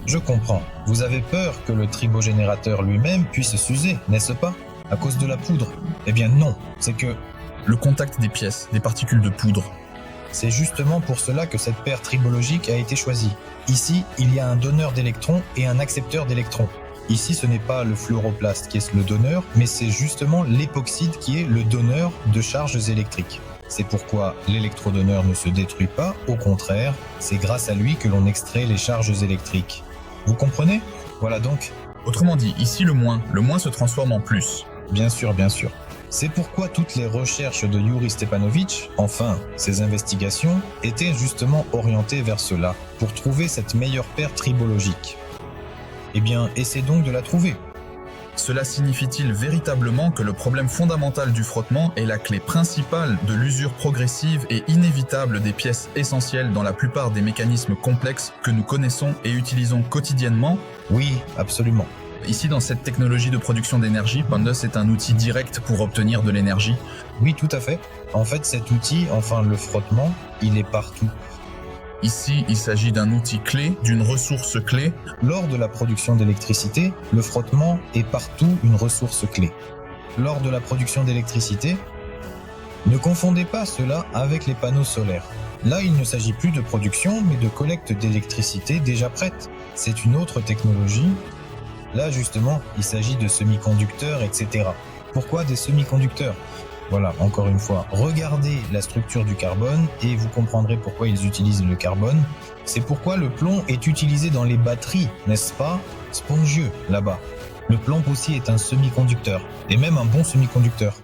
Je comprends. Vous avez peur que le tribogénérateur lui-même puisse s'user, n'est-ce pas? À cause de la poudre? Eh bien non, c'est que Le contact des pièces, des particules de poudre. c'est justement pour cela que cette paire tribologique a été choisie. Ici, il y a un donneur d'électrons et un accepteur d'électrons. Ici, ce n'est pas le fluoroplaste qui est le donneur, mais c'est justement l'époxyde qui est le donneur de charges électriques. C'est pourquoi l'électrodonneur ne se détruit pas, au contraire, c'est grâce à lui que l'on extrait les charges électriques. Vous comprenez? Voilà donc. Autrement dit, ici le moins se transforme en plus. Bien sûr, bien sûr. C'est pourquoi toutes les recherches de Yuri Stepanovich, enfin ses investigations, étaient justement orientées vers cela, pour trouver cette meilleure paire tribologique. Eh bien, essaie donc de la trouver. Cela signifie-t-il véritablement que le problème fondamental du frottement est la clé principale de l'usure progressive et inévitable des pièces essentielles dans la plupart des mécanismes complexes que nous connaissons et utilisons quotidiennement? Oui, absolument. Ici, dans cette technologie de production d'énergie, Pandas est un outil direct pour obtenir de l'énergie. Oui, tout à fait. En fait, cet outil, enfin le frottement, il est partout. Ici, il s'agit d'un outil clé, d'une ressource clé. Lors de la production d'électricité, le frottement est partout une ressource clé. Lors de la production d'électricité, ne confondez pas cela avec les panneaux solaires. Là, il ne s'agit plus de production, mais de collecte d'électricité déjà prête. C'est une autre technologie. Là, justement, il s'agit de semi-conducteurs, etc. Pourquoi des semi-conducteurs? Voilà, encore une fois, regardez la structure du carbone et vous comprendrez pourquoi ils utilisent le carbone. C'est pourquoi le plomb est utilisé dans les batteries, n'est-ce pas? Spongieux, là-bas. Le plomb aussi est un semi-conducteur, et même un bon semi-conducteur.